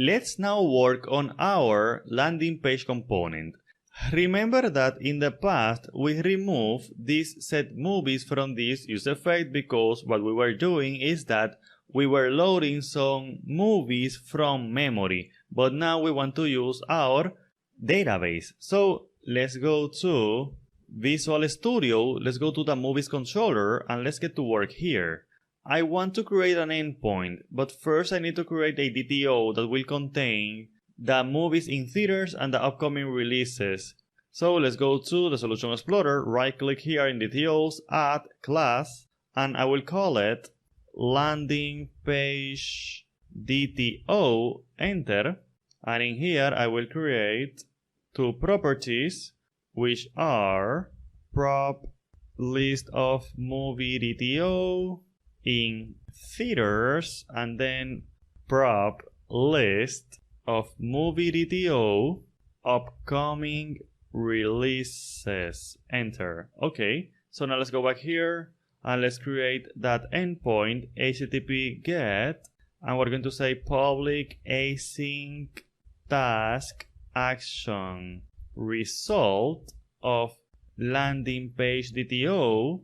Let's now work on our landing page component. Remember that in the past we removed these set movies from this use effect because what we were doing is that we were loading some movies from memory, but now we want to use our database. So let's go to Visual Studio, let's go to the movies controller, and let's get to work here. I want to create an endpoint, but first I need to create a DTO that will contain the movies in theaters and the upcoming releases. So let's go to the Solution Explorer, right click here in DTOs, add class, and I will call it landing page DTO, enter, and in here I will create two properties which are prop list of movie DTO in theaters and then prop list of movie DTO upcoming releases, enter. Okay, so now let's go back here and let's create that endpoint http get, and we're going to say public async task action result of landing page DTO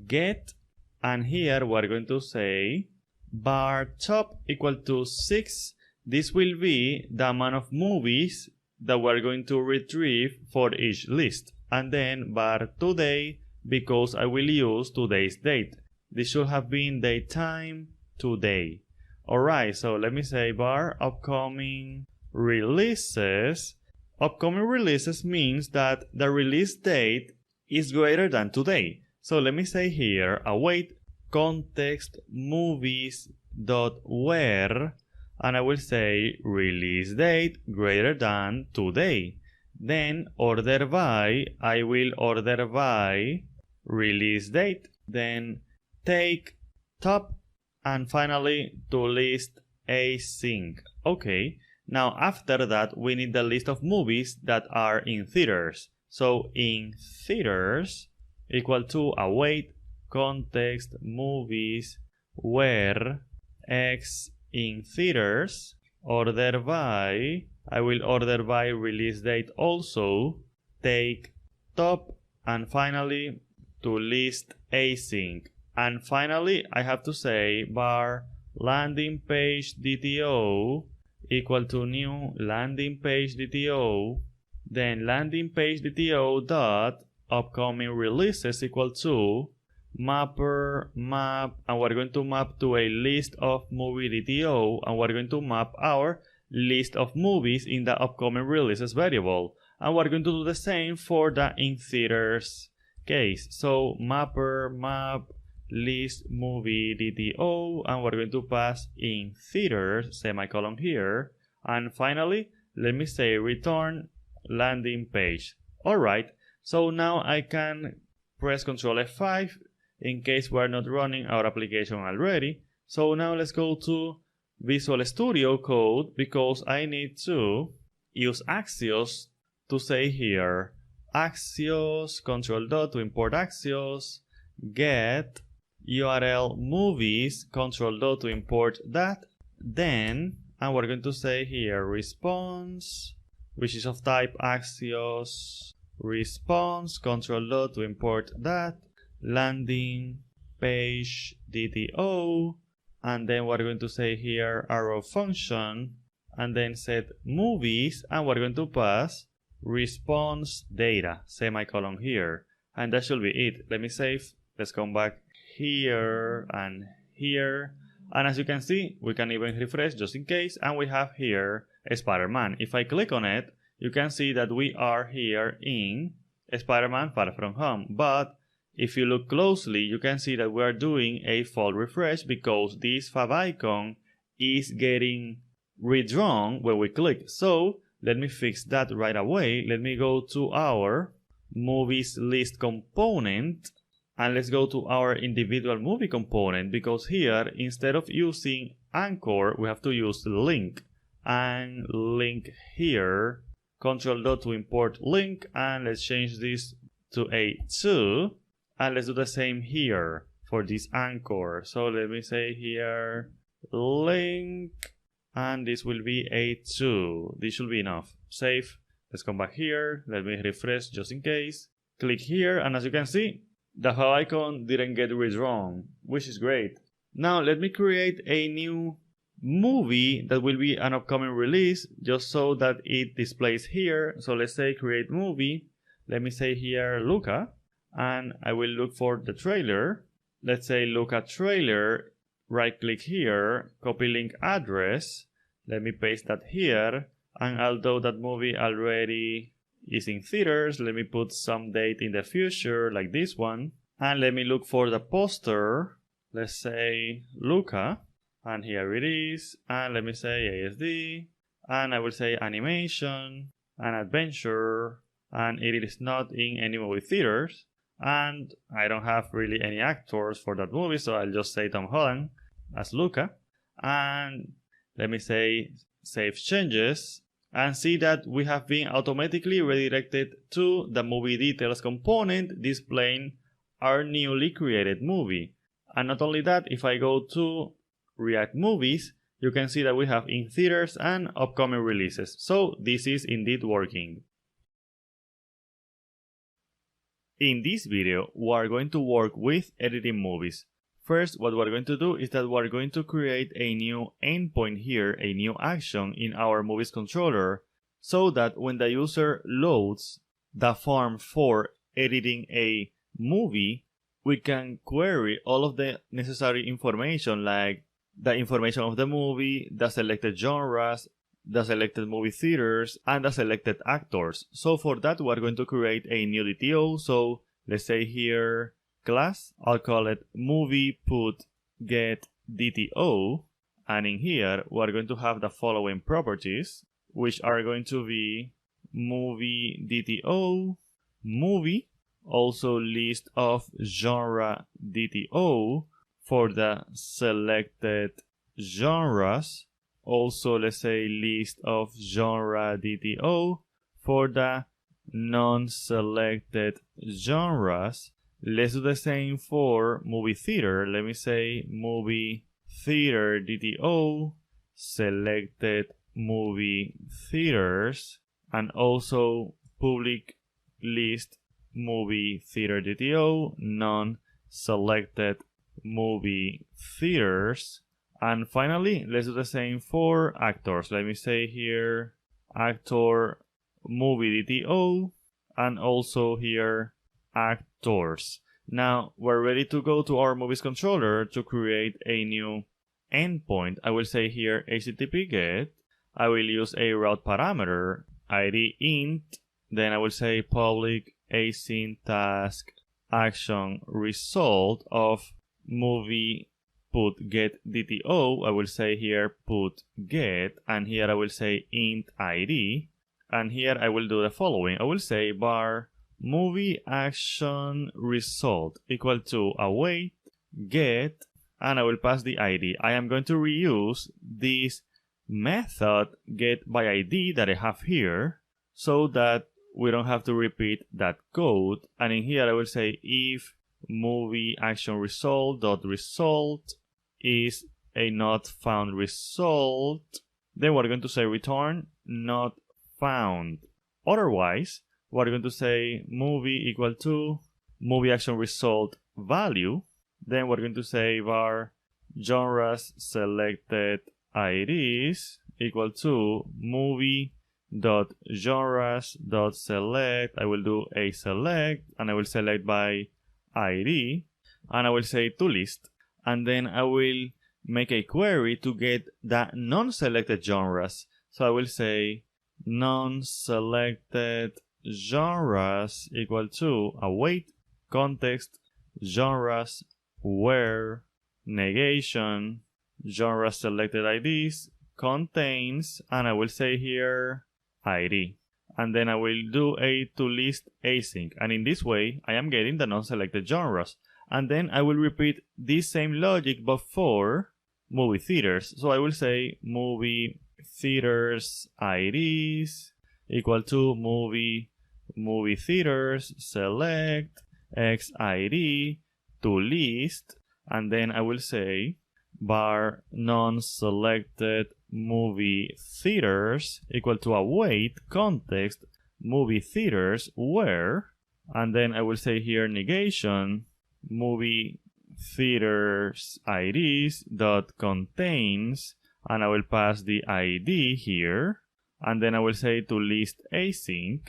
get, and here we're going to say bar top equal to 6. This will be the amount of movies that we're going to retrieve for each list, and then bar today because I will use today's date. This should have been daytime today. Alright, so let me say bar upcoming releases. Upcoming releases means that the release date is greater than today. So let me say here await context movies dot where, and I will say release date greater than today. Then order by, I will order by release date. Then take top, and finally to list async. Okay, now after that we need the list of movies that are in theaters. So in theaters equal to await context movies where x in theaters order by, I will order by release date also, take top, and finally to list async. And finally I have to say bar landing page DTO equal to new landing page DTO, then landing page DTO dot upcoming releases equal to mapper map, and we're going to map to a list of movie DTO, and we're going to map our list of movies in the upcoming releases variable, and we're going to do the same for the in theaters case. So mapper map list movie DTO, and we're going to pass in theaters semicolon here, and finally let me say return landing page. Alright, so now I can press Ctrl F5 in case we're not running our application already. So now let's go to Visual Studio Code because I need to use Axios to say here Axios Ctrl dot to import Axios get URL movies Ctrl dot to import that, then and we're going to say here response, which is of type Axios response Ctrl dot to import that, landing page DTO, and then we're going to say here arrow function and then set movies, and we're going to pass response data semicolon here, and that should be it. Let me save. Let's come back here and here, and as you can see we can even refresh just in case, and we have here a Spider-Man. If I click on it you can see that we are here in Spider-Man Far From Home, but if you look closely you can see that we are doing a fault refresh because this fav icon is getting redrawn when we click. So let me fix that right away. Let me go to our movies list component and let's go to our individual movie component, because here instead of using anchor we have to use link, and link here Ctrl dot to import link, and let's change this to a 2, and let's do the same here for this anchor. So let me say here link, and this will be A2. This should be enough. Save. Let's come back here. Let me refresh just in case. Click here, and as you can see, the hub icon didn't get redrawn, which is great. Now let me create a new movie that will be an upcoming release, just so that it displays here. So let's say create movie. Let me say here Luca, and I will look for the trailer. Let's say Luca trailer. Right click here, copy link address. Let me paste that here. And although that movie already is in theaters, let me put some date in the future like this one. And let me look for the poster. Let's say Luca. And here it is. And let me say ASD. And I will say animation and adventure. And it is not in any movie theaters. And I don't have really any actors for that movie, so I'll just say Tom Holland as Luca. And let me say save changes. And see that we have been automatically redirected to the movie details component displaying our newly created movie. And not only that, if I go to React Movies, you can see that we have in theaters and upcoming releases. So this is indeed working. In this video, we are going to work with editing movies. First, what we're going to do is that we're going to create a new endpoint here, a new action in our movies controller, so that when the user loads the form for editing a movie, we can query all of the necessary information, like the information of the movie, the selected genres, the selected movie theaters, and the selected actors. So for that, we're going to create a new DTO. So let's say here class, I'll call it movie put get DTO, and in here we're going to have the following properties, which are going to be movie DTO, movie, also list of genre DTO for the selected genres, also let's say list of genre DTO for the non-selected genres. Let's do the same for movie theater. Let me say movie theater DTO, selected movie theaters, and also public list movie theater DTO, non-selected movie theaters. And finally, let's do the same for actors. Let me say here actor movie DTO, and also here actors. Now we're ready to go to our movies controller to create a new endpoint. I will say here HTTP GET. I will use a route parameter ID int. Then I will say public async task action result of movie put get DTO. I will say here put get, and here I will say int ID. And here I will do the following. I will say var movie action result equal to await get, and I will pass the ID. I am going to reuse this method get by ID that I have here, so that we don't have to repeat that code. And in here I will say if movie action result dot result is a not found result, then we're going to say return not found. Otherwise, we're going to say movie equal to movie action result value. Then we're going to say var genres selected IDs equal to movie dot genres dot select. I will do a select, and I will select by ID, and I will say to list, and then I will make a query to get the non-selected genres. So I will say non-selected genres equal to await context genres where negation genre selected IDs contains, and I will say here ID, and then I will do a to list async, and in this way I am getting the non-selected genres. And then I will repeat this same logic but for movie theaters. So I will say movie theaters IDs equal to movie theaters select XID to list, and then I will say bar non-selected movie theaters equal to await context movie theaters where, and then I will say here negation movie theaters IDs dot contains, and I will pass the ID here, and then I will say to list async,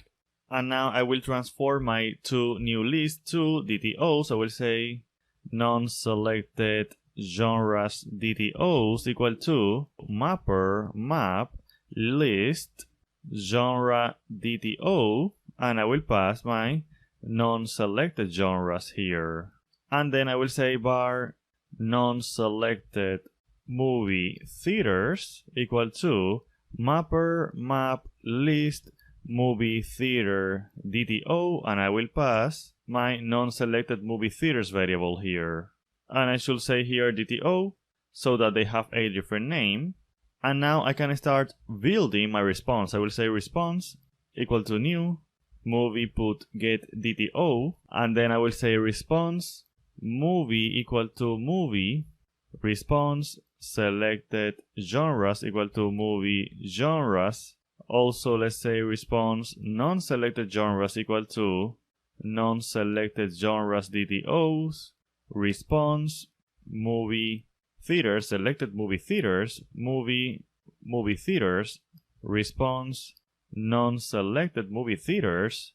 and now I will transform my two new lists to DTOs. I will say non-selected genres DTOs equal to mapper map list genre DTO, and I will pass my non-selected genres here. And then I will say bar non-selected movie theaters equal to mapper map list movie theater DTO, and I will pass my non-selected movie theaters variable here. And I should say here DTO so that they have a different name. And now I can start building my response. I will say response equal to new movie put get DTO, and then I will say response movie equal to movie response selected genres equal to movie genres. Also, let's say response non-selected genres equal to non-selected genres DTOs response movie theaters selected movie theaters movie theaters response non-selected movie theaters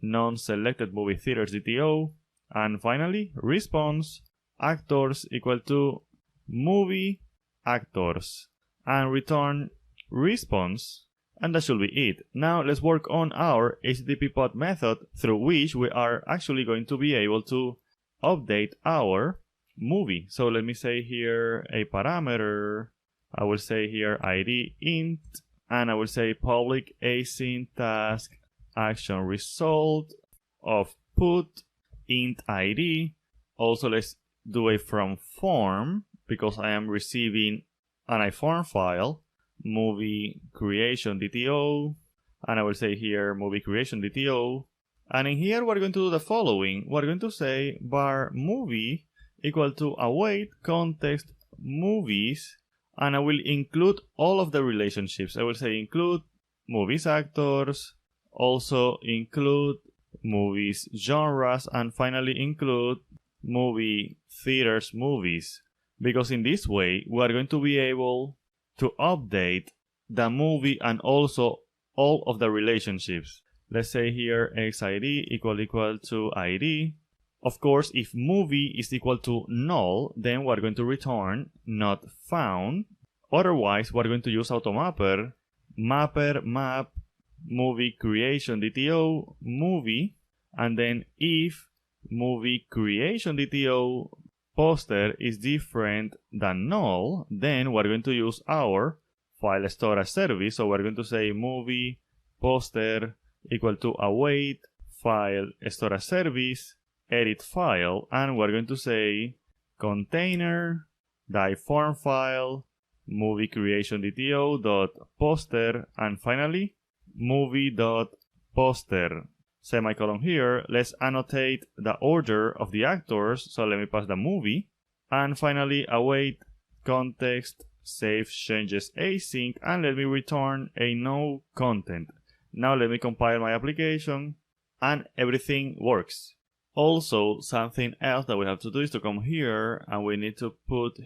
DTO, and finally response actors equal to movie actors, and return response. And that should be it. Now let's work on our HTTP pod method through which we are actually going to be able to update our movie. So let me say here a parameter. I will say here ID int, and I will say public async task action result of put int ID. Also, let's do a from form because I am receiving an iForm file. Movie creation DTO, and I will say here movie creation DTO, and in here we're going to do the following. We're going to say bar movie equal to await context movies, and I will include all of the relationships. I will say include movies actors, also include movies genres, and finally include movie theaters movies, because in this way we are going to be able to update the movie and also all of the relationships. Let's say here xid equal to id. Of course, if movie is equal to null, then we're going to return not found. Otherwise, we're going to use automapper mapper map movie creation DTO movie, and then if movie creation DTO poster is different than null, then we're going to use our file storage service. So we're going to say movie poster equal to await file storage service edit file, and we're going to say container form file movie creation DTO dot poster, and finally movie dot poster semicolon here. Let's annotate the order of the actors, so let me pass the movie, and finally await context save changes async, and let me return a no content. Now let me compile my application, and everything works. Also, something else that we have to do is to come here, and we need to put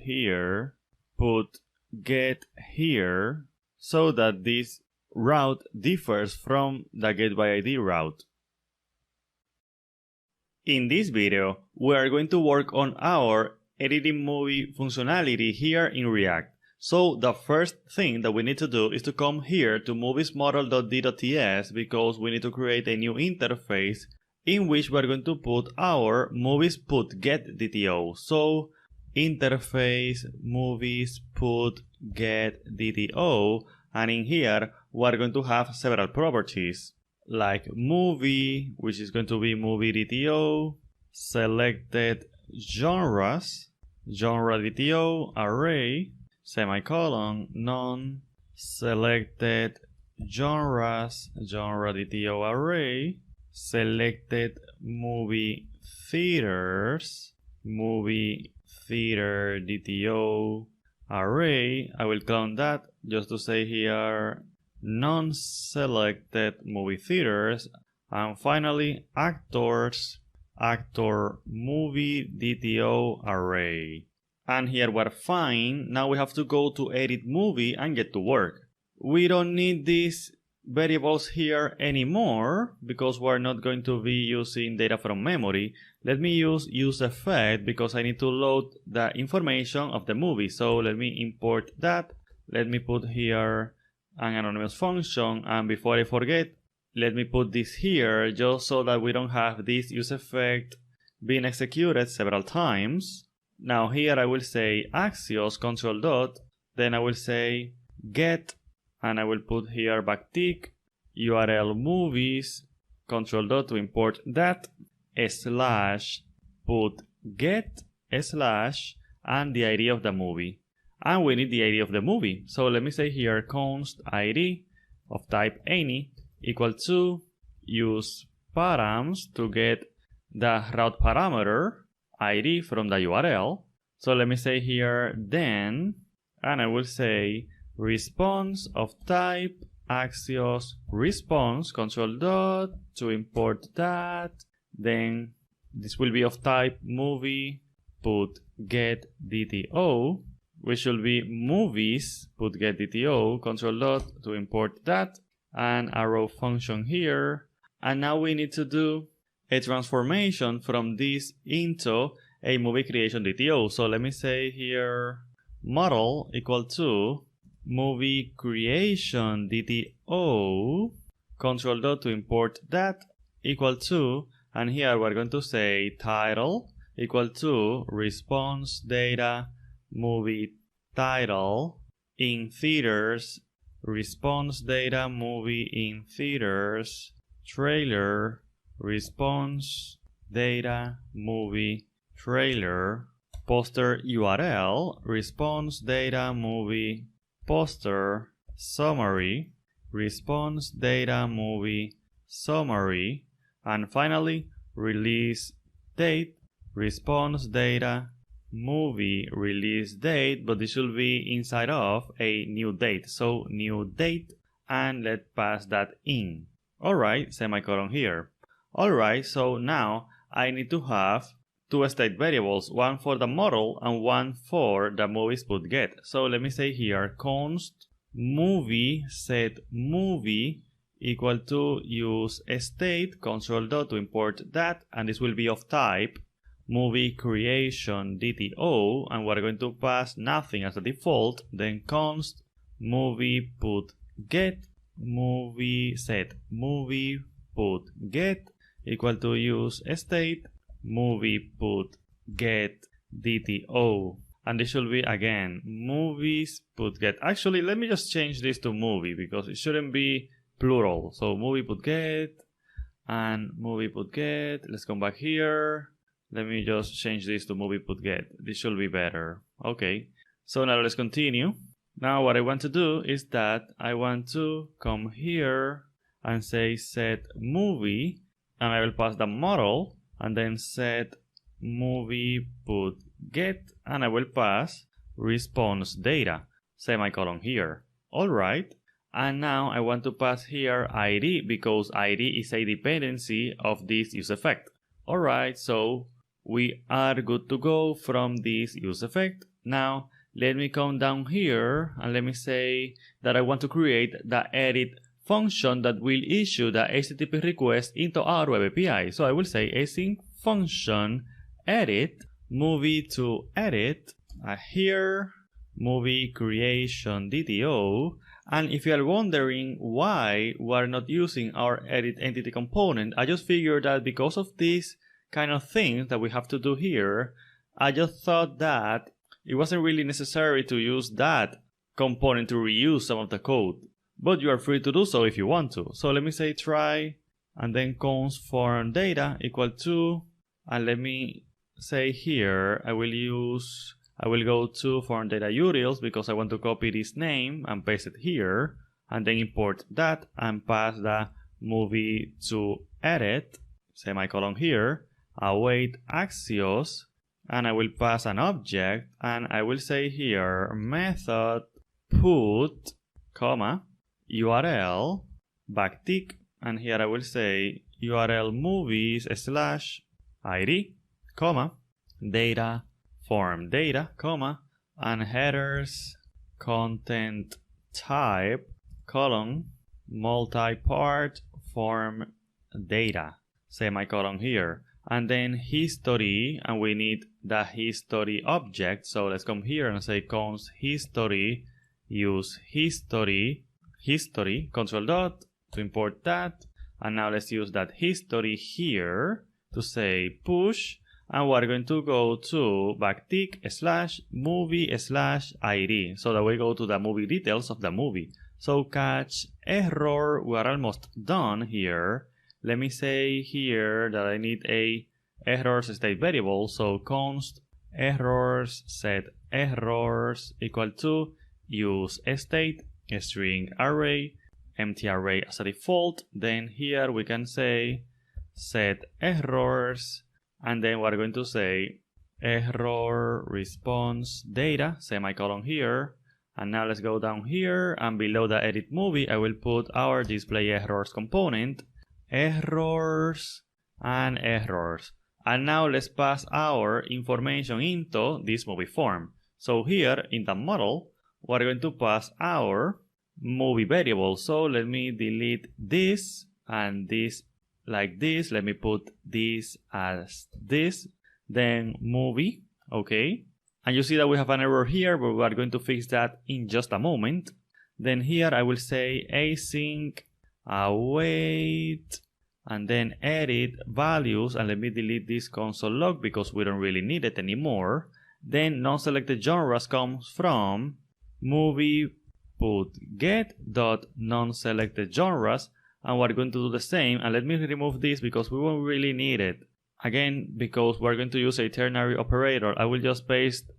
get here, so that this route differs from the get by ID route. In this video, we are going to work on our editing movie functionality here in React. So the first thing that we need to do is to come here to moviesmodel.d.ts, because we need to create a new interface in which we're going to put our movies put get DTO. So interface movies put get DTO, and in here we're going to have several properties like movie, which is going to be movie DTO, selected genres, genre DTO, array, semicolon, non-selected genres, genre DTO array, selected movie theaters, movie theater DTO array. I will clone that just to say here non-selected movie theaters, and finally actors, actor movie DTO array. And here we're fine. Now we have to go to edit movie and get to work. We don't need these variables here anymore because we're not going to be using data from memory. Let me use effect because I need to load the information of the movie. So let me import that. Let me put here an anonymous function, and before I forget, let me put this here just so that we don't have this use effect being executed several times. Now here I will say Axios control dot, then I will say get, and I will put here backtick URL movies control dot to import that slash put get slash and the ID of the movie. And we need the ID of the movie. So let me say here const ID of type any equal to use params to get the route parameter ID from the URL. So let me say here then, and I will say response of type Axios response control dot to import that. Then this will be of type movie put get DTO, which should be movies put get DTO control dot to import that, and arrow function here. And now we need to do a transformation from this into a movie creation DTO. So let me say here model equal to movie creation DTO control dot to import that equal to, and here we're going to say title equal to response data movie title in theaters response data movie in theaters trailer response data movie trailer poster URL response data movie poster summary response data movie summary, and finally release date response data movie release date, but this should be inside of a new date, so new date, and let's pass that in. Alright, semicolon here. Alright, so now I need to have two state variables, one for the model and one for the movies put get. So let me say here const movie set movie equal to use state control dot to import that, and this will be of type movie creation DTO, and we're going to pass nothing as a default. Then const movie put get movie set movie put get equal to use state movie put get DTO, and this should be again movies put get. Actually, let me just change this to movie because it shouldn't be plural. So movie put get and movie put get. Let's come back here. Let me just change this to movie put get. This should be better. Okay, so now let's continue. Now what I want to do is that I want to come here and say set movie, and I will pass the model, and then set movie put get, and I will pass response data, semicolon here. Alright, and now I want to pass here ID because ID is a dependency of this use effect. Alright, so we are good to go from this use effect. Now let me come down here and let me say that I want to create the edit function that will issue the HTTP request into our web API. So I will say async function edit movie to edit here movie creation DTO. And if you are wondering why we're not using our edit entity component, I just figured that because of this kind of things that we have to do here, I just thought that it wasn't really necessary to use that component to reuse some of the code, but you are free to do so if you want to. So let me say try and then const form data equal to, and let me say here I will go to form data utils because I want to copy this name and paste it here, and then import that and pass the movie to edit semicolon here await Axios and I will pass an object, and I will say here method put, comma, URL, backtick, and here I will say URL movies slash ID, comma, data form data, comma, and headers content type, colon, multi-part form data, semicolon here, and then history, and we need the history object. So let's come here and say const history, use history, control dot to import that, and now let's use that history here to say push, and we're going to go to backtick slash movie slash ID, so that we go to the movie details of the movie. So catch error, we're almost done here. Let me say here that I need a errors state variable, so const errors set errors equal to use state string array, empty array as a default. Then here we can say set errors, and then we're going to say error response data, semicolon here. And now let's go down here, and below the edit movie I will put our display errors component, errors and errors. And now let's pass our information into this movie form. So here in the model we're going to pass our movie variable. So let me delete this and this like this. Let me put this as this, then movie, okay. And you see that we have an error here, but we are going to fix that in just a moment. Then here I will say async await, and then edit values, and let me delete this console log because we don't really need it anymore. Then non-selected genres comes from movie put get dot non-selected genres, and we're going to do the same. And let me remove this because we won't really need it. Again, because we're going to use a ternary operator, I will just paste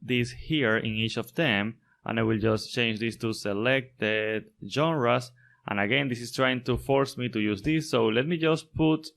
this here in each of them, and I will just change this to selected genres. And again, this is trying to force me to use this, so let me just put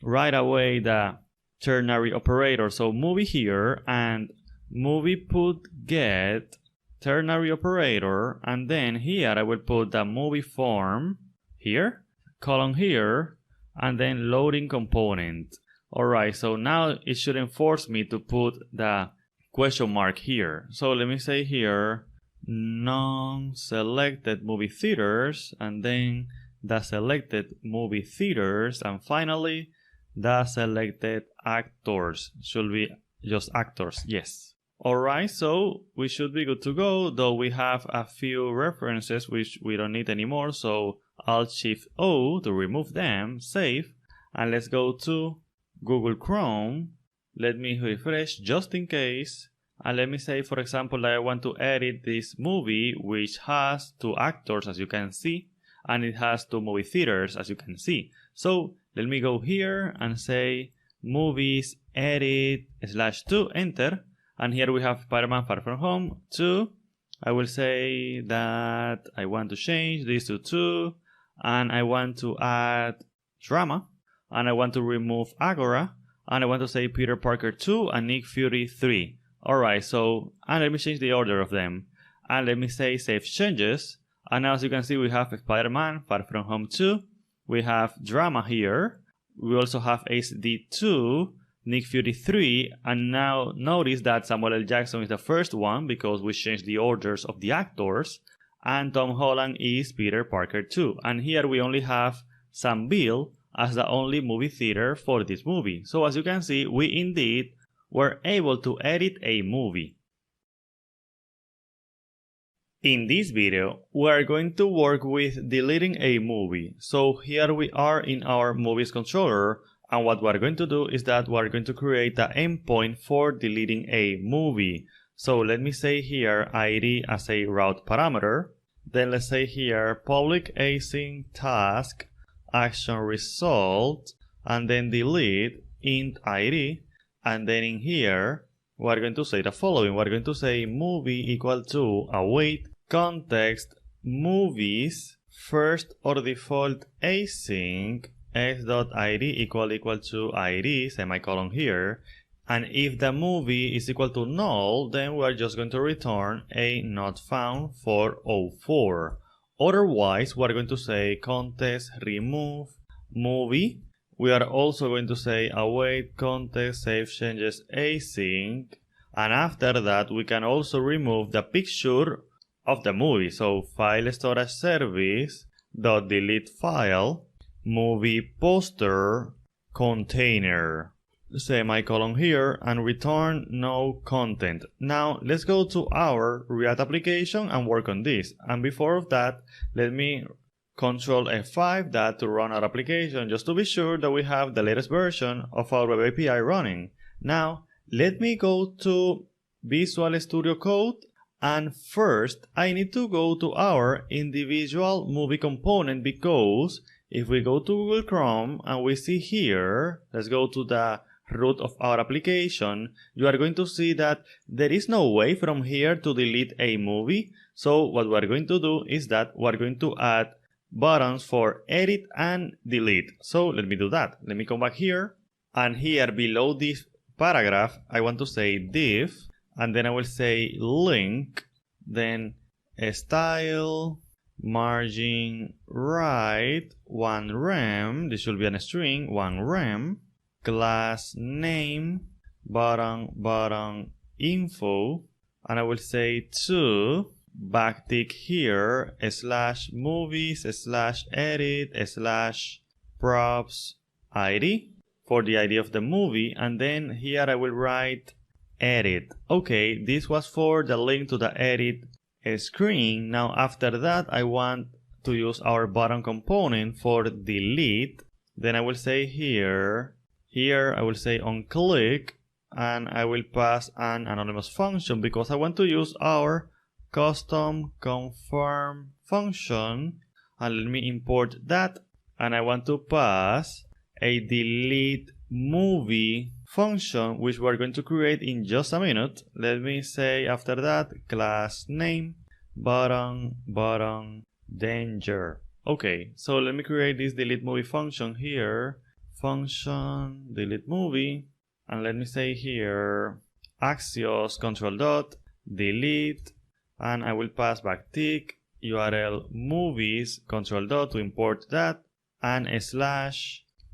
right away the ternary operator. So movie here, and movie put get ternary operator, and then here I will put the movie form here, colon here, and then loading component. Alright, so now it shouldn't force me to put the question mark here. So let me say here non-selected movie theaters, and then the selected movie theaters, and finally the selected actors. Should be just actors, yes. Alright, so we should be good to go, though we have a few references which we don't need anymore. So Alt-Shift-O to remove them, save, and let's go to Google Chrome. Let me refresh just in case, and let me say for example that I want to edit this movie which has 2 actors as you can see, and it has 2 movie theaters as you can see. So let me go here and say movies edit /2, enter, and here we have Spider-Man Far From Home 2. I will say that I want to change this to 2, and I want to add drama, and I want to remove Agora, and I want to say Peter Parker 2 and Nick Fury 3. Alright, so, and let me change the order of them. And let me say save changes. And now as you can see we have Spider-Man Far From Home 2. We have drama here. We also have HD 2, Nick Fury 3. And now notice that Samuel L. Jackson is the first one because we changed the orders of the actors. And Tom Holland is Peter Parker 2. And here we only have Sam Beale as the only movie theater for this movie. So as you can see, we indeed were able to edit a movie. In this video, we are going to work with deleting a movie. So here we are in our movies controller, and what we're going to do is that we're going to create the endpoint for deleting a movie. So let me say here ID as a route parameter. Then let's say here public async task action result, and then delete int ID, and then in here we're going to say the following. We're going to say movie equal to await context movies first or default async x.id equal to id semicolon here And if the movie is equal to null, then we are just going to return a not found for 04. Otherwise, we are going to say context remove movie. We are also going to say await context save changes async. And after that, we can also remove the picture of the movie. So file storage service dot delete file movie poster container, semicolon here, and return no content. Now let's go to our React application and work on this. And before of that, let me Control F5 that to run our application just to be sure that we have the latest version of our web API running. Now let me go to Visual Studio Code, and first I need to go to our individual movie component, because if we go to Google Chrome and we see here, let's go to the root of our application, you are going to see that there is no way from here to delete a movie. So what we're going to do is that we're going to add buttons for edit and delete. So let me do that. Let me come back here, and here below this paragraph I want to say div, and then I will say link, then style margin right 1 rem, this should be a string 1 rem, class name button info, and I will say to backtick here /movies/edit/props id for the ID of the movie, and then here I will write edit. Okay, this was for the link to the edit screen. Now after that I want to use our button component for delete. Then I will say here I will say on click, and I will pass an anonymous function because I want to use our custom confirm function, and let me import that, and I want to pass a delete movie function which we're going to create in just a minute. Let me say after that class name button danger. Okay, so let me create this delete movie function here, function delete movie, and let me say here Axios control dot delete, and I will pass backtick URL movies control dot to import that, and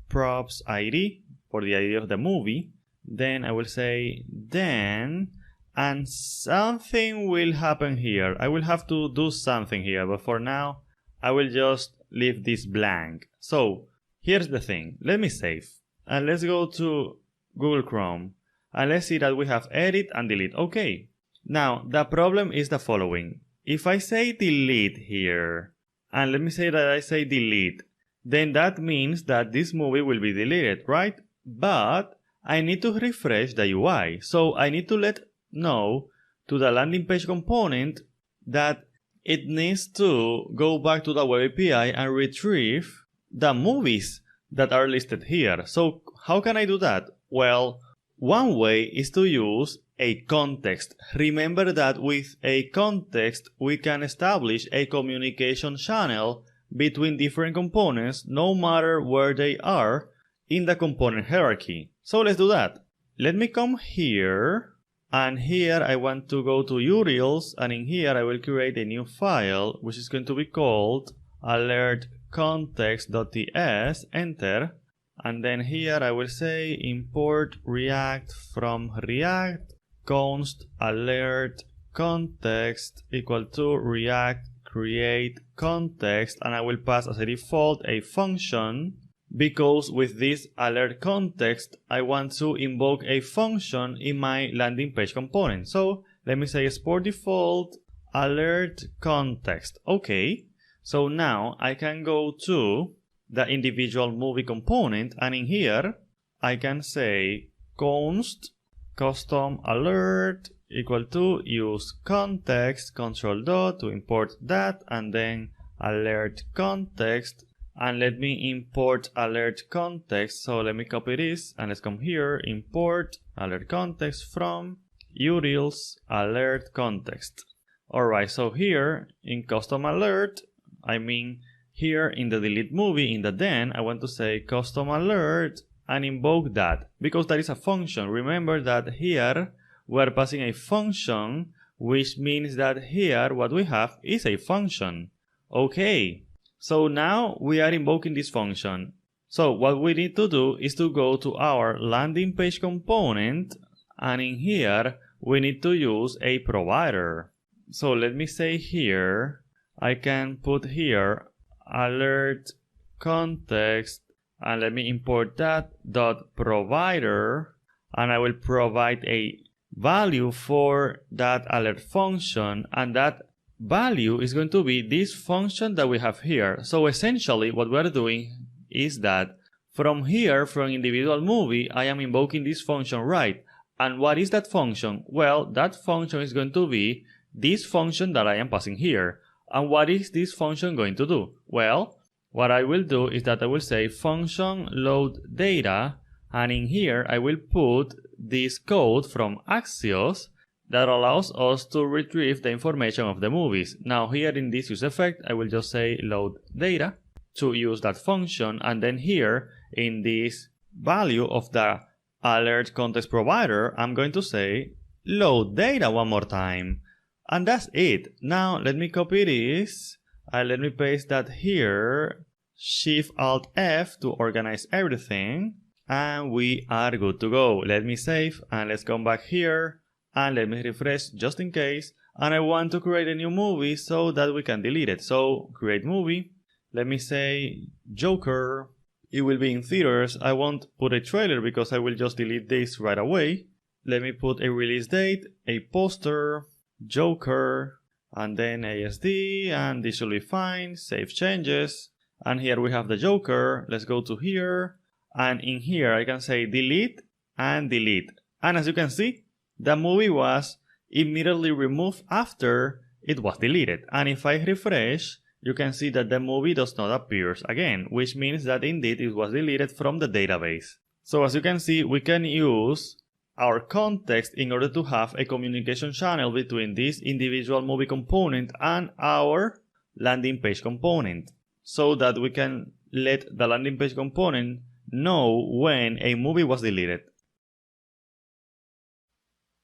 /props id for the ID of the movie. Then I will say then, and something will happen here. I will have to do something here, but for now I will just leave this blank. So here's the thing, let me save and let's go to Google Chrome, and let's see that we have edit and delete. Okay, now the problem is the following. If I say delete here, and let me say that I say delete, then that means that this movie will be deleted, right? But I need to refresh the UI, so I need to let know to the landing page component that it needs to go back to the web API and retrieve the movies that are listed here. So how can I do that? Well, one way is to use a context. Remember that with a context we can establish a communication channel between different components no matter where they are in the component hierarchy. So let's do that. Let me come here, and here I want to go to URLs, and in here I will create a new file which is going to be called alertcontext.ts, enter, and then here I will say import React from React const alert context equal to React create context, and I will pass as a default a function, because with this alert context I want to invoke a function in my landing page component. So let me say export default alert context. Okay, so now I can go to the individual movie component, and in here I can say const custom alert equal to use context control dot to import that, and then alert context, and let me import alert context. So let me copy this and let's come here, import alert context from URLs alert context. Alright, so here in custom alert, I mean here in the delete movie, in the then, I want to say custom alert and invoke that, because that is a function. Remember that here we're passing a function, which means that here what we have is a function. Okay, so now we are invoking this function. So what we need to do is to go to our landing page component, and in here we need to use a provider. So let me say here, I can put here alert context, and let me import that dot provider, and I will provide a value for that alert function, and that value is going to be this function that we have here. So essentially what we're doing is that from here, from individual movie, I am invoking this function, right? And what is that function? Well, that function is going to be this function that I am passing here. And what is this function going to do? Well, what I will do is that I will say function load data, and in here I will put this code from Axios that allows us to retrieve the information of the movies. Now here in this use effect, I will just say load data to use that function, and then here in this value of the alert context provider, I'm going to say load data one more time. And that's it. Now let me copy this and let me paste that here. Shift Alt F to organize everything, and we are good to go. Let me save and let's come back here and let me refresh just in case. And I want to create a new movie so that we can delete it. So create movie. Let me say Joker. It will be in theaters. I won't put a trailer because I will just delete this right away. Let me put a release date, a poster, Joker, and then ASD, and this should be fine. Save changes. And here we have the Joker. Let's go to here. And in here I can say delete and delete. And as you can see, the movie was immediately removed after it was deleted. And if I refresh, you can see that the movie does not appear again, which means that indeed it was deleted from the database. So as you can see, we can use our context in order to have a communication channel between this individual movie component and our landing page component, so that we can let the landing page component know when a movie was deleted.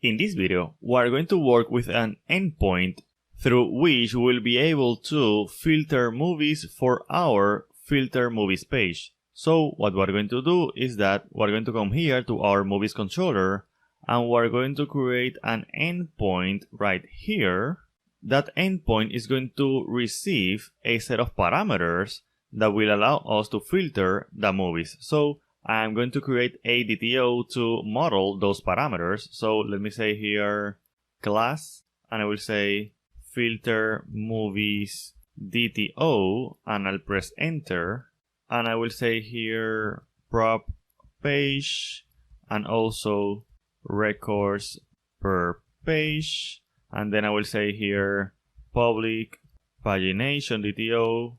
In this video, we are going to work with an endpoint through which we will be able to filter movies for our filter movies page. So what we're going to do is that we're going to come here to our movies controller, and we're going to create an endpoint right here. That endpoint is going to receive a set of parameters that will allow us to filter the movies. So I'm going to create a DTO to model those parameters. So let me say here class, and I will say filter movies DTO, and I'll press enter, and I will say here prop page, and also records per page, and then I will say here public pagination DTO,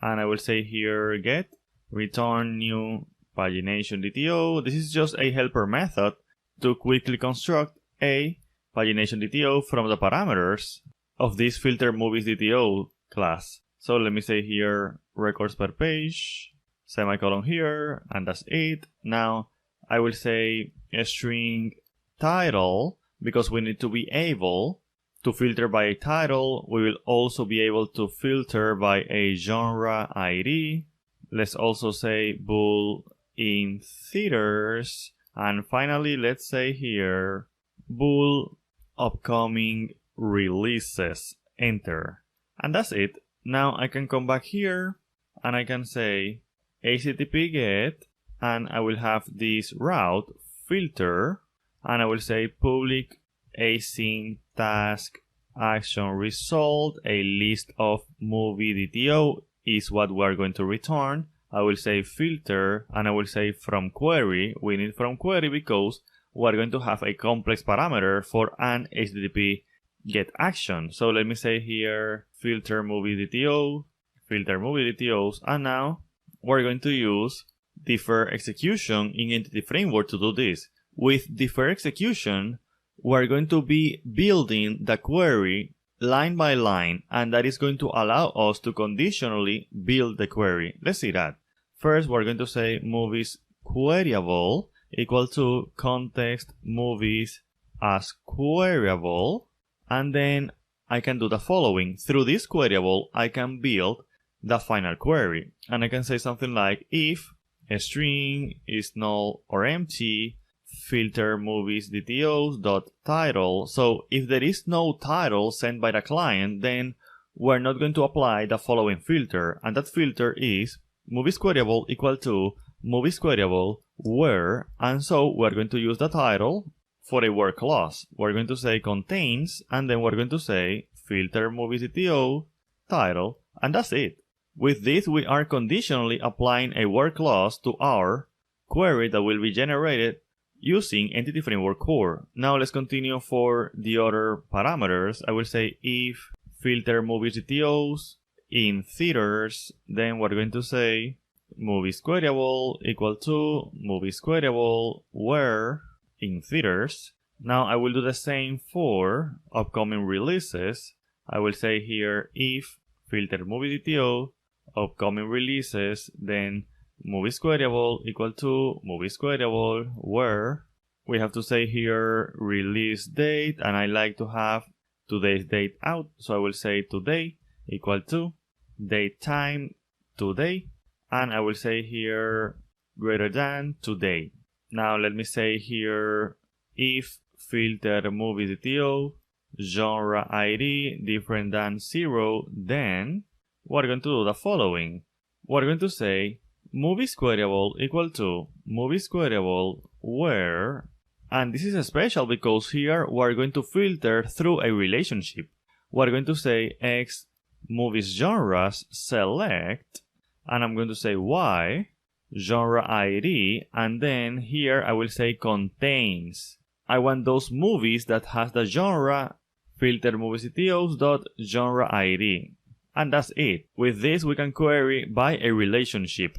and I will say here get return new pagination DTO. This is just a helper method to quickly construct a pagination DTO from the parameters of this filter movies DTO class. So let me say here records per page, semicolon here, and that's it. Now I will say a string title, because we need to be able to filter by a title. We will also be able to filter by a genre ID. Let's also say bool in theaters, and finally let's say here bool upcoming releases, enter, and that's it. Now I can come back here and I can say http get, and I will have this route filter, and I will say public async task action result, a list of movie DTO is what we are going to return. I will say filter, and I will say from query. We need from query because we're going to have a complex parameter for an HTTP get action. So let me say here filter movie DTO, filter movie DTOs, and now we're going to use defer execution in Entity Framework to do this. With defer execution, we're going to be building the query line by line, and that is going to allow us to conditionally build the query. Let's see that. First, we're going to say movies queryable equal to context movies as queryable, and then I can do the following. Through this queryable, I can build the final query, and I can say something like if a string is null or empty, filter movies DTOs dot title. So if there is no title sent by the client, then we're not going to apply the following filter, and that filter is movies queryable equal to movies queryable where, and so we're going to use the title for a where clause. We're going to say contains, and then we're going to say filter movies DTO title, and that's it. With this, we are conditionally applying a where clause to our query that will be generated using Entity Framework Core. Now let's continue for the other parameters. I will say if filter movies DTOs in theaters, then we're going to say movies queryable equal to movies queryable where in theaters. Now I will do the same for upcoming releases. I will say here if filter movie DTO upcoming releases, then movies queryable equal to movies queryable where we have to say here release date, and I like to have today's date out, so I will say today equal to date time today, and I will say here greater than today. Now let me say here if filter movie DTO genre ID different than 0, then we're going to do the following. We're going to say movies queryable equal to movies queryable where, and this is special because here we're going to filter through a relationship. We're going to say X movies genres select, and I'm going to say Y genre ID, and then here I will say contains. I want those movies that has the genre filter movies DTOs dot genre ID, and that's it. With this we can query by a relationship.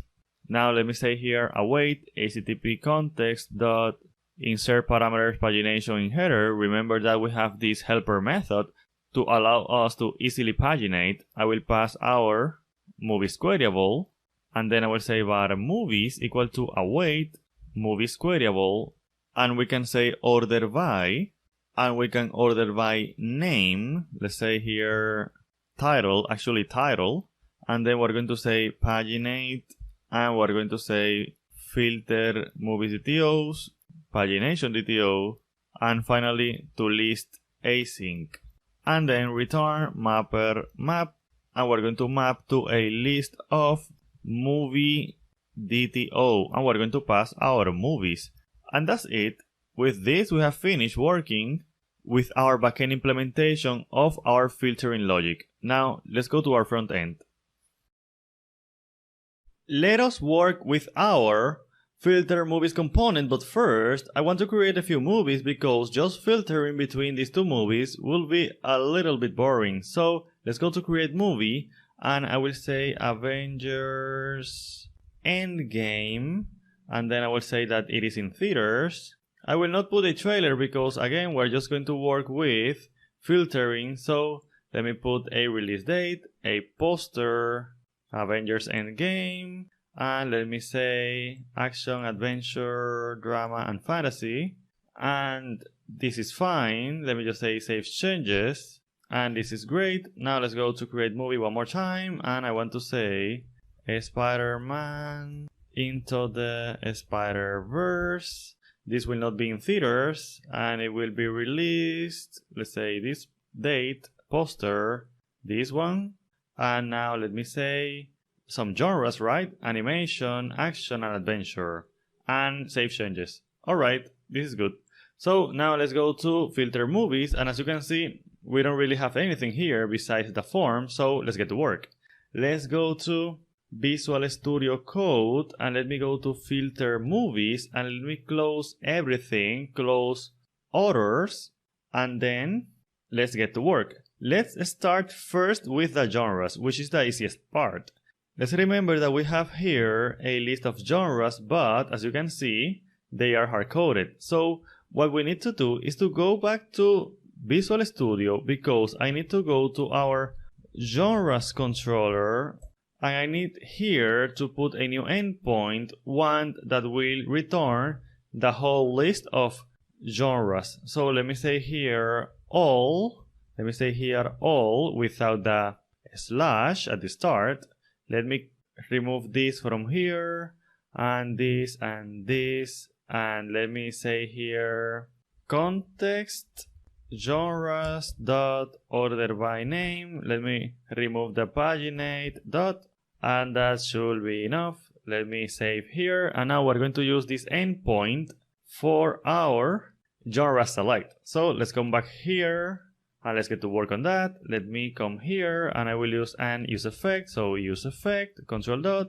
Now let me say here await HTTP context dot insert parameters pagination in header. Remember that we have this helper method to allow us to easily paginate. I will pass our movies queryable, and then I will say var movies equal to await movies queryable, and we can say order by, and we can order by name. Let's say here title, actually title, and then we're going to say paginate, and we're going to say filter movies DTOs, pagination DTO, and finally to list async, and then return mapper map, and we're going to map to a list of movie DTO, and we're going to pass our movies, and that's it. With this we have finished working with our backend implementation of our filtering logic. Now let's go to our front end. Let us work with our filter movies component, but first I want to create a few movies because just filtering between these two movies will be a little bit boring. So let's go to create movie, and I will say Avengers Endgame, and then I will say that it is in theaters. I will not put a trailer because again we're just going to work with filtering, so let me put a release date, a poster, Avengers Endgame, and let me say action, adventure, drama, and fantasy, and this is fine. Let me just say save changes, and this is great. Now let's go to create movie one more time, and I want to say Spider-Man Into the Spider-Verse. This will not be in theaters, and it will be released, let's say this date, poster, this one, and now let me say some genres, right? Animation, action, and adventure, and save changes. Alright, this is good. So now let's go to filter movies, and as you can see, we don't really have anything here besides the form, so let's get to work. Let's go to Visual Studio Code, and let me go to filter movies, and let me close everything, close others, and then let's get to work. Let's start first with the genres, which is the easiest part. Let's remember that we have here a list of genres, but as you can see, they are hard-coded. So what we need to do is to go back to Visual Studio, because I need to go to our genres controller, and I need here to put a new endpoint, one that will return the whole list of genres. So let me say here all, without the slash at the start. Let me remove this from here, and this, and this, and let me say here context genres dot order by name. Let me remove the paginate dot, and that should be enough. Let me save here, and now we're going to use this endpoint for our genre select. So let's come back here and let's get to work on that. Let me come here and I will use an use effect. So use effect, control dot,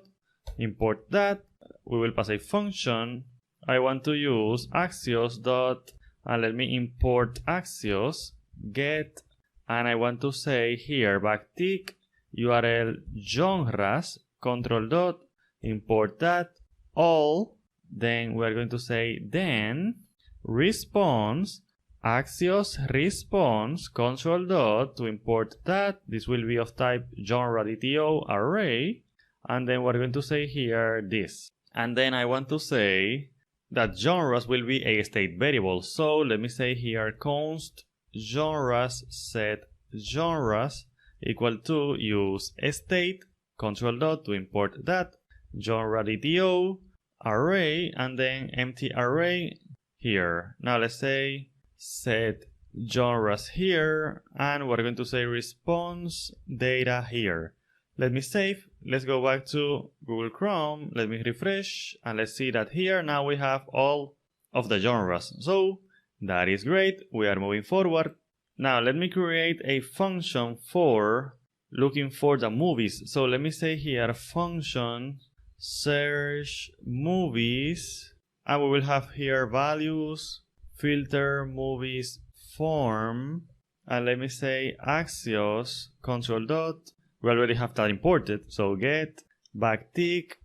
import that. We will pass a function. I want to use axios dot, and let me import axios get, and I want to say here backtick URL genres, control dot, import that all. Then we're going to say then response axios response, control dot to import that. This will be of type genre DTO array, and then we're going to say here this, and then I want to say that genres will be a state variable. So let me say here const genres set genres equal to use state, control dot to import that, genre DTO array, and then empty array here. Now let's say set genres here, and we're going to say response data here. Let me save. Let's go back to Google Chrome. Let me refresh, and let's see that here now we have all of the genres. So that is great. We are moving forward. Now let me create a function for looking for the movies. So let me say here function search movies, and we will have here values, filter movies form, and let me say axios control dot. We already have that imported, so get backtick,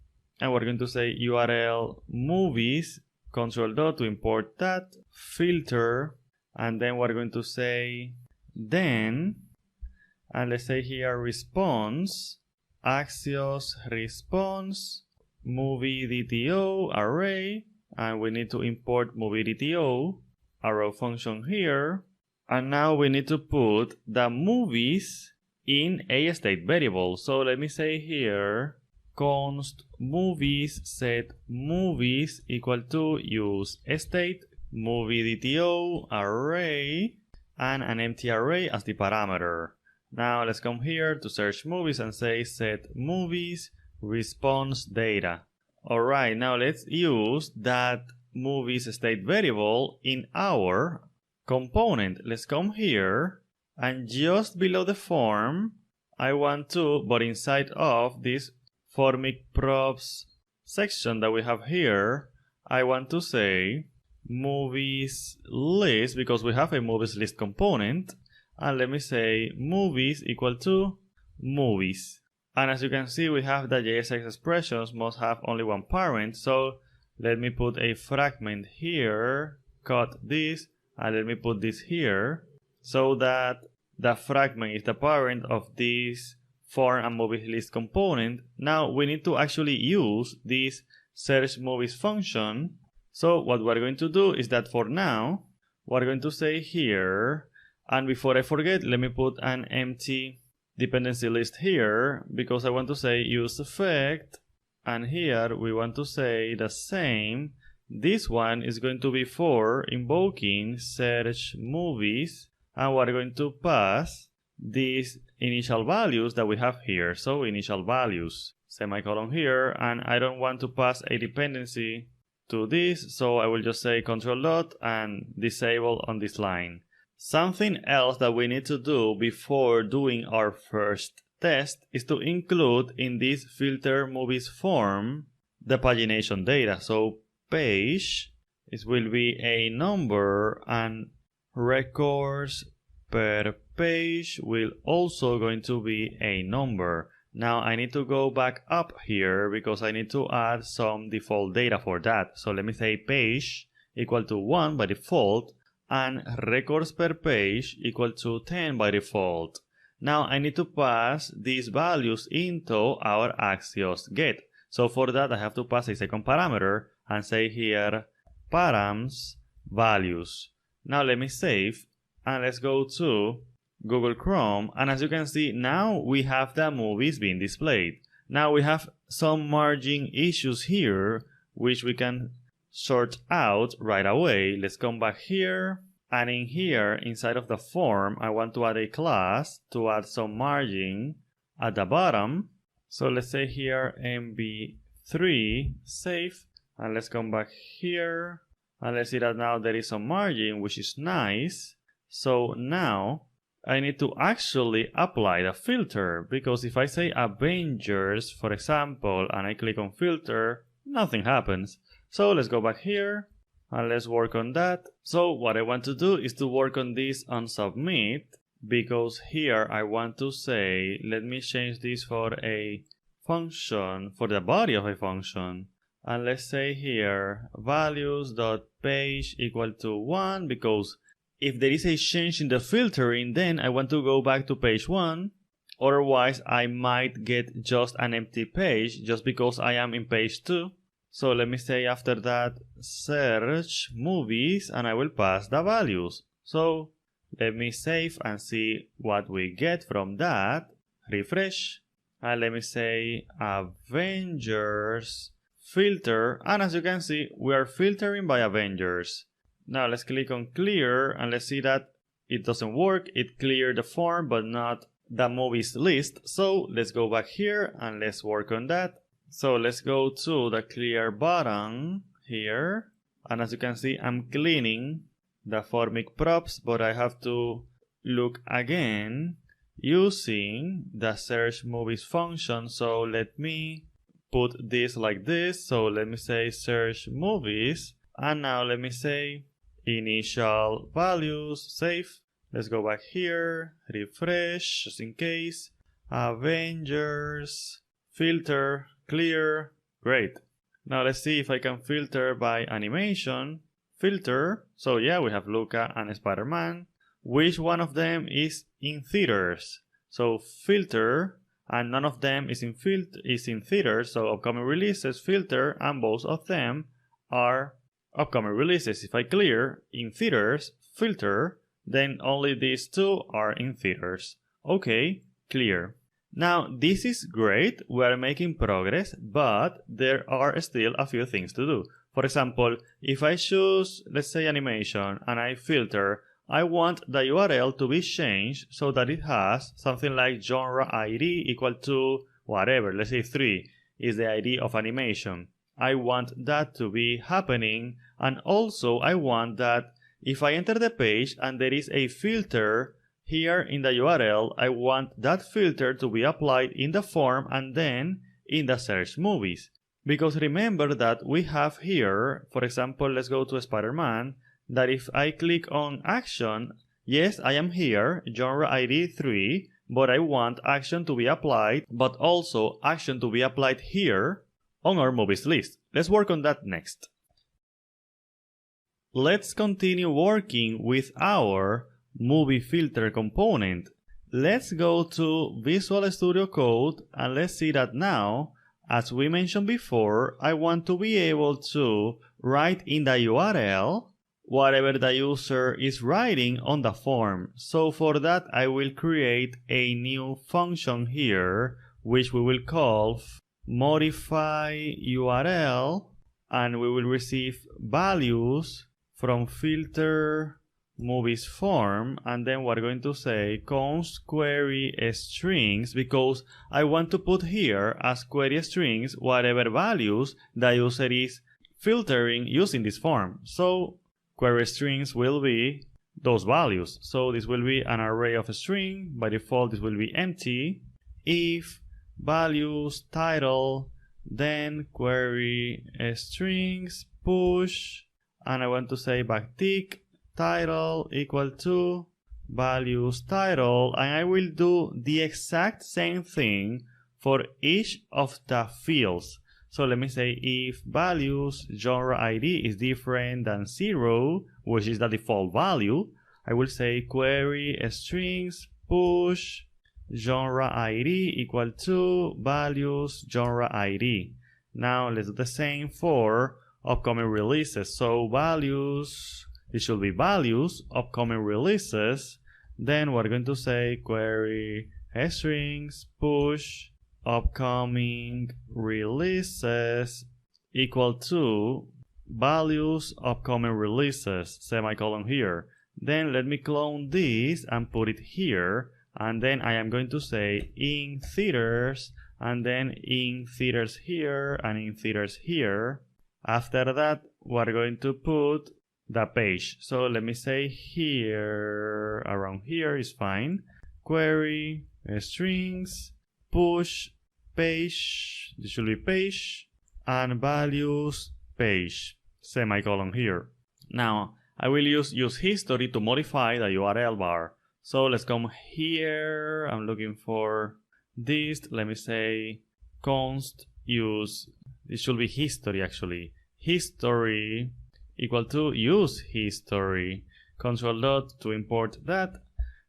and we're going to say URL movies control dot to import that, filter, and then we're going to say then, and let's say here response axios response movie DTO array, and we need to import movie DTO arrow function here, and now we need to put the movies in a state variable. So let me say here const movies set movies equal to use state movie DTO array and an empty array as the parameter. Now let's come here to search movies and say set movies response data. Alright, now let's use that movies state variable in our component. Let's come here, and just below the form I want to, but inside of this formic props section that we have here, I want to say movies list, because we have a movies list component, and let me say movies equal to movies. And as you can see, we have the JSX expressions must have only one parent, so let me put a fragment here, cut this, and let me put this here, so that the fragment is the parent of this form and movies list component. Now we need to actually use this search movies function. So what we're going to do is that for now, we're going to say here, and before I forget, let me put an empty dependency list here, because I want to say use effect, and here we want to say the same. This one is going to be for invoking search movies, and we're going to pass these initial values that we have here. So initial values, semicolon here, and I don't want to pass a dependency to this, so I will just say control dot and disable on this line. Something else that we need to do before doing our first test is to include in this filter movies form the pagination data. So page, it will be a number, and records per page will also going to be a number. Now I need to go back up here because I need to add some default data for that. So let me say page equal to 1 by default, and records per page equal to 10 by default. Now I need to pass these values into our Axios get. So for that I have to pass a second parameter and say here params values. Now let me save and let's go to Google Chrome, and as you can see now we have the movies being displayed. Now we have some margin issues here which we can sort out right away. Let's come back here, and in here inside of the form I want to add a class to add some margin at the bottom. So let's say here MB3 save, and let's come back here and let's see that now there is some margin, which is nice. So now I need to actually apply the filter, because if I say Avengers, for example, and I click on filter, nothing happens. So let's go back here and let's work on that. So what I want to do is to work on this on submit, because here I want to say, let me change this for a function, for the body of a function. And let's say here values.page equal to 1, because if there is a change in the filtering, then I want to go back to page 1. Otherwise, I might get just an empty page just because I am in page 2. So let me say after that search movies, and I will pass the values. So let me save and see what we get from that. Refresh. And let me say Avengers filter, and as you can see we are filtering by Avengers. Now let's click on clear and let's see that it doesn't work. It cleared the form but not the movies list. So let's go back here and let's work on that. So let's go to the clear button here, and as you can see I'm cleaning the formic props, but I have to look again using the search movies function. So let me put this like this. So let me say search movies, and now let me say initial values, save. Let's go back here, refresh just in case. Avengers filter, clear, great. Now let's see if I can filter by animation. Filter, so yeah, we have Luca and Spider-Man. Which one of them is in theaters? So filter, and none of them is in theaters, so upcoming releases, filter, and both of them are upcoming releases. If I clear in theaters, filter, then only these two are in theaters. Okay, clear. Now this is great, we are making progress, but there are still a few things to do. For example, if I choose, let's say animation, and I filter, I want the URL to be changed so that it has something like genre ID equal to whatever, let's say 3 is the ID of animation. I want that to be happening, and also I want that if I enter the page and there is a filter here in the URL, I want that filter to be applied in the form and then in the search movies. Because remember that we have here, for example, let's go to Spider-Man, that if I click on action, yes, I am here, genre ID 3, but I want action to be applied, but also action to be applied here on our movies list. Let's work on that next. Let's continue working with our movie filter component. Let's go to Visual Studio Code and let's see that now, as we mentioned before, I want to be able to write in the URL whatever the user is writing on the form. So for that I will create a new function here which we will call modify URL, and we will receive values from filter movies form, and then we're going to say const query strings, because I want to put here as query strings whatever values the user is filtering using this form. So query strings will be those values. So this will be an array of a string. By default this will be empty. If values title, then query strings push, and I want to say backtick title equal to values title, and I will do the exact same thing for each of the fields. So let me say if values genre ID is different than 0, which is the default value, I will say query strings push genre ID equal to values genre ID. Now let's do the same for upcoming releases. So values, it should be values, upcoming releases. Then we're going to say query strings push upcoming releases equal to values upcoming releases, semicolon here. Then let me clone this and put it here, and then I am going to say in theaters, and then in theaters here, and in theaters here. After that, we're going to put the page. So let me say here, around here is fine. Query strings push page, this should be page, and values page, semicolon here. Now I will use history to modify the URL bar. So let's come here. I'm looking for this. Let me say const use, it should be history actually, history equal to use history, control dot to import that.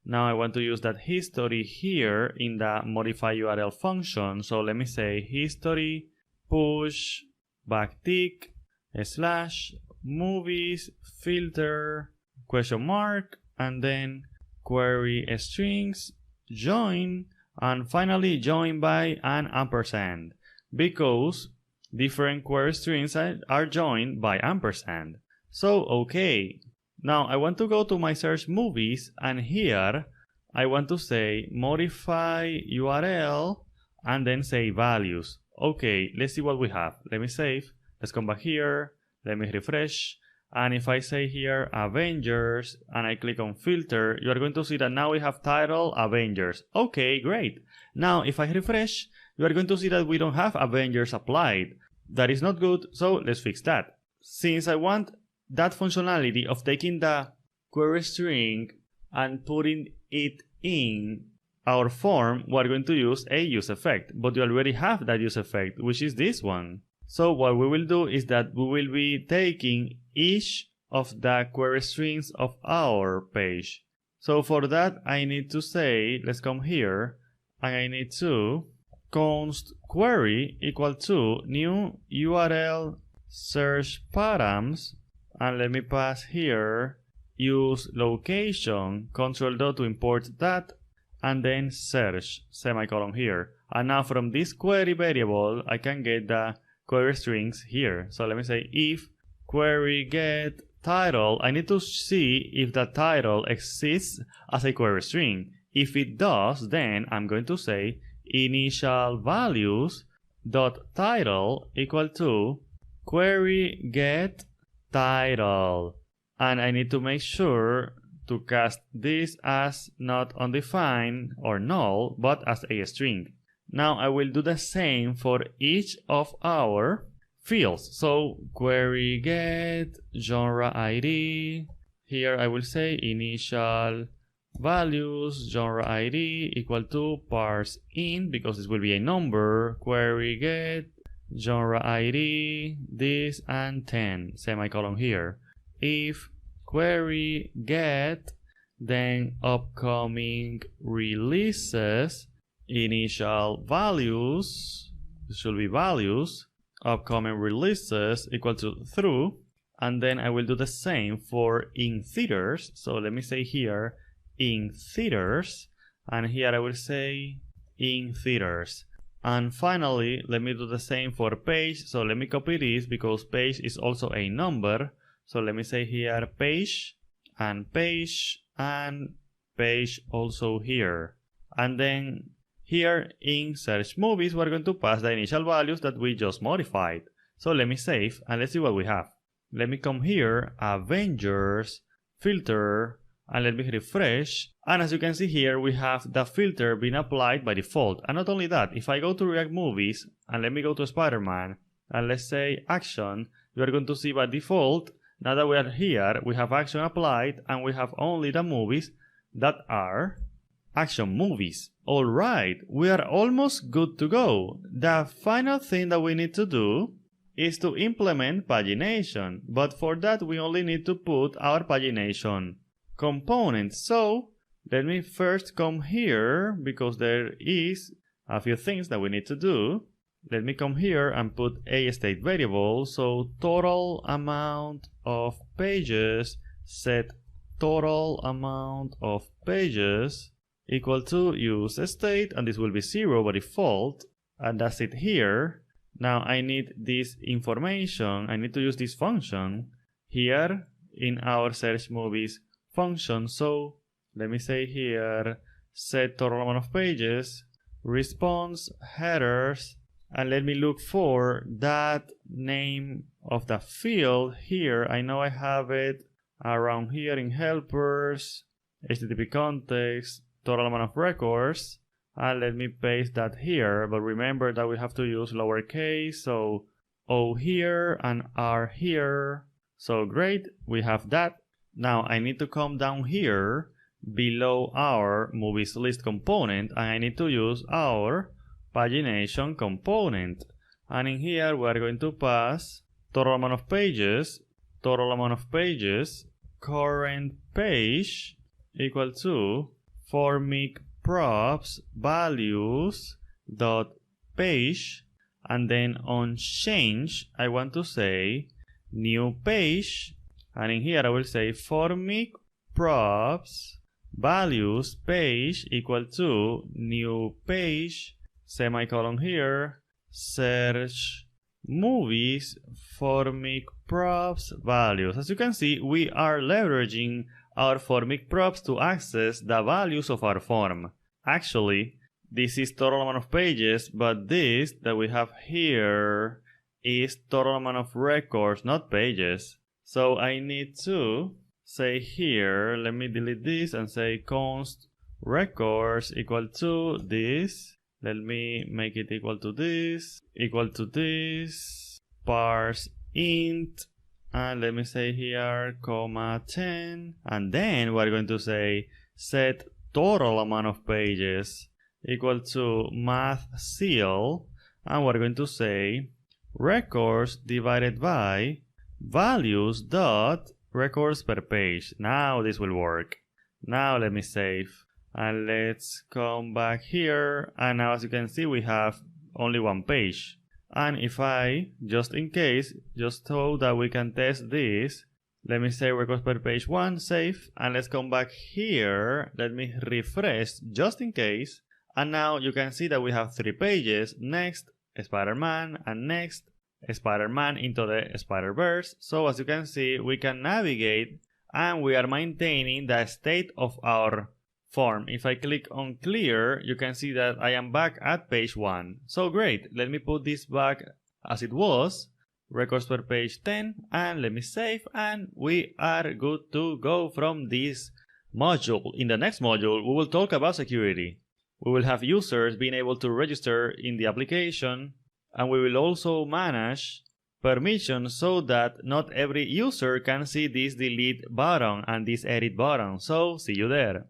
Now I want to use that history here in the modify URL function. So let me say history push backtick slash movies filter question mark, and then query strings join, and finally join by an ampersand, because different query strings are joined by ampersand. So okay, now I want to go to my search movies, and here I want to say modify URL and then say values. Okay, let's see what we have. Let me save. Let's come back here. Let me refresh. And if I say here Avengers and I click on filter, you are going to see that now we have title Avengers. Okay, great. Now if I refresh, you are going to see that we don't have Avengers applied. That is not good, so let's fix that. Since I want that functionality of taking the query string and putting it in our form, we're going to use a use effect, but you already have that use effect, which is this one. So what we will do is that we will be taking each of the query strings of our page. So for that I need to say, let's come here, and I need to const query equal to new URL search params, and let me pass here use location, control dot to import that, and then search, semicolon here. And now from this query variable I can get the query strings here. So let me say if query get title, I need to see if the title exists as a query string. If it does, then I'm going to say initial values dot title equal to query get title, and I need to make sure to cast this as not undefined or null, but as a string. Now I will do the same for each of our fields. So query get genre ID, here I will say initial values genre ID equal to parse in, because this will be a number, query get genre ID this and 10, semicolon here. If query get then upcoming releases initial values, this should be values, upcoming releases equal to through, and then I will do the same for in theaters. So let me say here in theaters, and here I will say in theaters. And finally let me do the same for page. So let me copy this because page is also a number. So let me say here page and page and page also here. And then here in search movies we're going to pass the initial values that we just modified. So let me save and let's see what we have. Let me come here, Avengers, filter, and let me refresh. And as you can see here, we have the filter being applied by default. And not only that, if I go to React Movies and let me go to Spider-Man and let's say action, you are going to see by default, now that we are here, we have action applied and we have only the movies that are action movies. Alright, we are almost good to go. The final thing that we need to do is to implement pagination, but for that we only need to put our pagination component. So let me first come here because there is a few things that we need to do. Let me come here and put a state variable. So total amount of pages, set total amount of pages equal to use state, and this will be 0 by default, and that's it here. Now I need this information. I need to use this function here in our search movies function. So let me say here set total amount of pages, response headers, and let me look for that name of the field here. I know I have it around here in helpers, HTTP context, total amount of records, and let me paste that here. But remember that we have to use lowercase, so O here and R here. So great, we have that. Now I need to come down here below our movies list component, and I need to use our pagination component. And in here we are going to pass total amount of pages, current page equal to formic props values dot page, and then on change I want to say new page, and in here I will say formic props values page equal to new page, semicolon here, search movies formic props values. As you can see, we are leveraging our formic props to access the values of our form. Actually, this is total amount of pages, but this that we have here is total amount of records, not pages. So I need to say here, let me delete this and say const records equal to this. Let me make it equal to this, parse int, and let me say here, comma 10, and then we're going to say set total amount of pages equal to math seal, and we're going to say records divided by values dot records per page. Now this will work. Now let me save. And let's come back here, and now as you can see we have only one page. And if I, just in case, just so that we can test this, let me say records per page 1, save, and let's come back here. Let me refresh just in case, and now you can see that we have 3 pages, next Spider-Man, and next Spider-Man into the Spider-Verse. So as you can see, we can navigate and we are maintaining the state of our form. If I click on clear, you can see that I am back at page 1. So great, let me put this back as it was, records per page 10, and let me save, and we are good to go from this module. In the next module, we will talk about security. We will have users being able to register in the application, and we will also manage permissions so that not every user can see this delete button and this edit button. So see you there.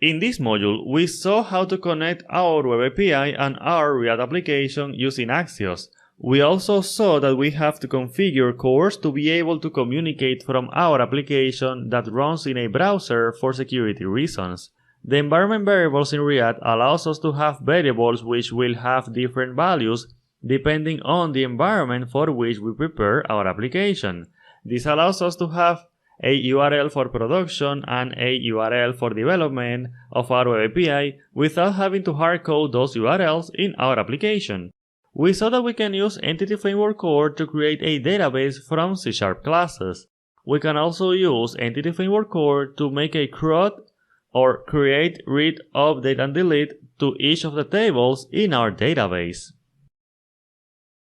In this module, we saw how to connect our Web API and our React application using Axios. We also saw that we have to configure cores to be able to communicate from our application that runs in a browser for security reasons. The environment variables in React allows us to have variables which will have different values depending on the environment for which we prepare our application. This allows us to have a URL for production and a URL for development of our Web API without having to hardcode those URLs in our application. We saw that we can use Entity Framework Core to create a database from C# classes. We can also use Entity Framework Core to make a CRUD or create, read, update, and delete to each of the tables in our database.